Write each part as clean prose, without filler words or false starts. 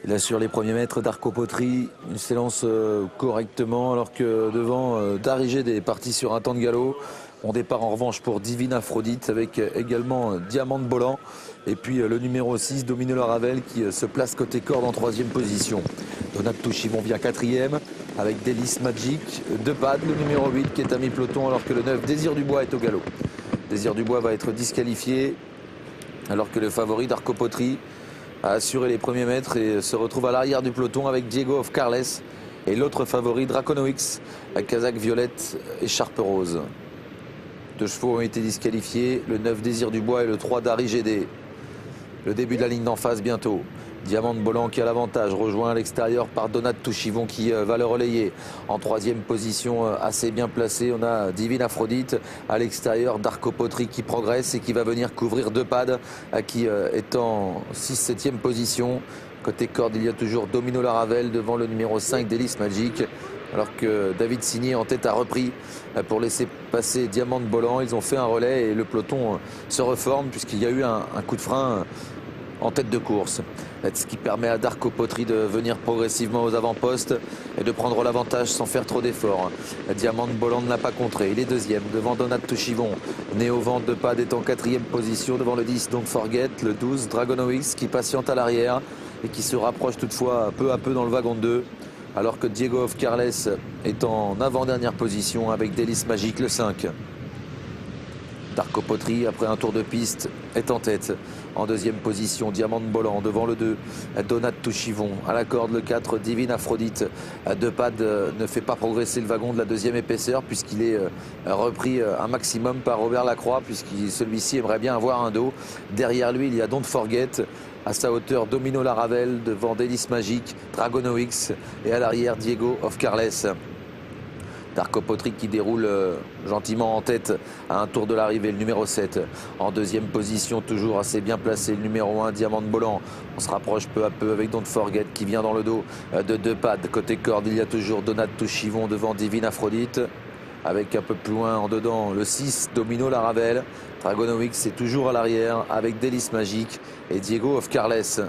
Il assure les premiers mètres. Darko Potri, il s'élance correctement alors que devant Darigé est parti sur un temps de galop. On départ en revanche pour Divine Aphrodite avec également Diamant de Bolan. Et puis le numéro 6, Domino Laravel, qui se place côté corde en 3e position. Donat Touchivon vient 4e avec Délice Magic. Deux pads, le numéro 8 qui est à mi-peloton alors que le 9, Désir du Bois, est au galop. Désir du Bois va être disqualifié alors que le favori Darko Potri a assuré les premiers mètres et se retrouve à l'arrière du peloton avec Diego of Carles et l'autre favori Draconoix, casaque violette et charpe rose. Deux chevaux ont été disqualifiés, le 9 Désir du Bois et le 3 Dari GD. Le début de la ligne d'en face bientôt. Diamant de Bolan qui a l'avantage, rejoint à l'extérieur par Donat Touchivon qui va le relayer. En 3e position, assez bien placé, on a Divine Aphrodite. À l'extérieur, Darko Potri qui progresse et qui va venir couvrir deux pads, qui est en 6-7e position. Côté corde, il y a toujours Domino Laravel devant le numéro 5 Délice Magic. Alors que David Signé en tête a repris pour laisser passer Diamant de Bolan. Ils ont fait un relais et le peloton se reforme puisqu'il y a eu un coup de frein en tête de course. Ce qui permet à Darko Potri de venir progressivement aux avant-postes et de prendre l'avantage sans faire trop d'efforts. Diamant de Bolan ne l'a pas contré. Il est 2e devant Donat Touchivon. Néo Vente de Pad est en 4e position devant le 10 Don't Forget. Le 12 Dragonoix qui patiente à l'arrière et qui se rapproche toutefois peu à peu dans le wagon de 2. Alors que Diego of Carles est en avant-dernière position avec Délice Magique, le 5. Darko Potri, après un tour de piste, est en tête. En 2e position, Diamant de Bolan devant le 2. Donat Touchivon à la corde, le 4. Divine Aphrodite. Deux pads ne fait pas progresser le wagon de la 2e épaisseur puisqu'il est repris un maximum par Robert Lacroix puisque celui-ci aimerait bien avoir un dos. Derrière lui, il y a Don't Forget. À sa hauteur, Domino Laravel devant Délice Magique, Dragonoix et à l'arrière, Diego of Carles. Darko Potri qui déroule gentiment en tête à un tour de l'arrivée, le numéro 7. En 2e position, toujours assez bien placé, le numéro 1, Diamant de Bolan. On se rapproche peu à peu avec Don't Forget qui vient dans le dos de deux pads. Côté corde, il y a toujours Donat Touchivon devant Divine Aphrodite. Avec un peu plus loin en dedans le 6, Domino Laravel. Dragonoix est toujours à l'arrière avec Délice Magique et Diego of Carles.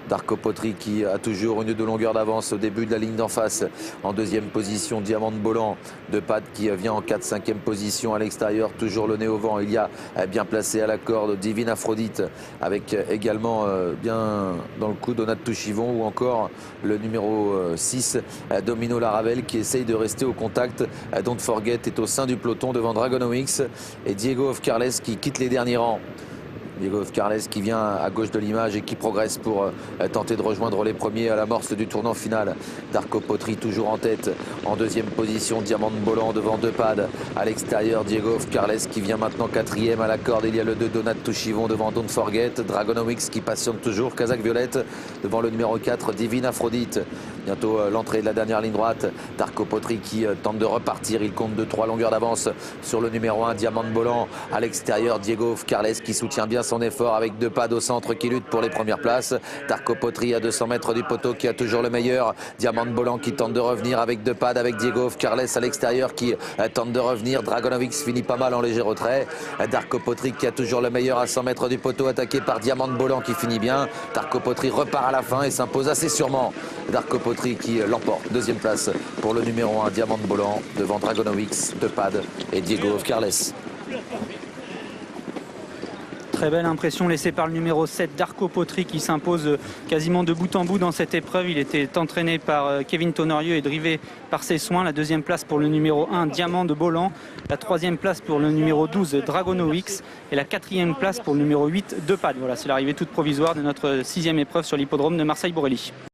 Darko Potri qui a toujours une de longueur d'avance au début de la ligne d'en face. En 2e position, Diamant de Bolan. Deux pads qui vient en 4-5e position à l'extérieur. Toujours le nez au vent. Il y a bien placé à la corde Divine Aphrodite avec également bien dans le coup Donat Touchivon ou encore le numéro 6 Domino Laravel qui essaye de rester au contact. Don't Forget est au sein du peloton devant Dragonoix et Diego of Carles qui quitte les derniers rangs. Diego of Carles qui vient à gauche de l'image et qui progresse pour tenter de rejoindre les premiers à l'amorce du tournant final. Darko Potri toujours en tête. En 2e position, Diamant de Bolan devant deux pads. À l'extérieur, Diego of Carles qui vient maintenant 4e à la corde. Il y a le 2 Donat Touchivon devant Don't Forget. Dragonoix qui patiente toujours. Casaque violette devant le numéro 4, Divine Aphrodite. Bientôt l'entrée de la dernière ligne droite. Darko Potri qui tente de repartir. Il compte 2-3 longueurs d'avance sur le numéro 1, Diamant de Bolan. À l'extérieur, Diego of Carles qui soutient bien son effort avec deux pads au centre qui luttent pour les premières places. Darko Potri à 200 mètres du poteau qui a toujours le meilleur. Diamant de Bolan qui tente de revenir avec deux pads avec Diego of Carles à l'extérieur qui tente de revenir. Dragonoix finit pas mal en léger retrait. Darko Potri qui a toujours le meilleur à 100 mètres du poteau, attaqué par Diamant de Bolan qui finit bien. Darko Potri repart à la fin et s'impose assez sûrement. Darko Potri qui l'emporte. 2e place pour le numéro 1 Diamant de Bolan devant Dragonoix, deux pads et Diego of Carles. Très belle impression laissée par le numéro 7, Darko Potri, qui s'impose quasiment de bout en bout dans cette épreuve. Il était entraîné par Kevin Tonorieux et drivé par ses soins. La 2e place pour le numéro 1, Diamant de Bolan. La 3e place pour le numéro 12, Dragonoix. Et la 4e place pour le numéro 8, Deux Pads. Voilà, c'est l'arrivée toute provisoire de notre 6e épreuve sur l'hippodrome de Marseille-Borelli.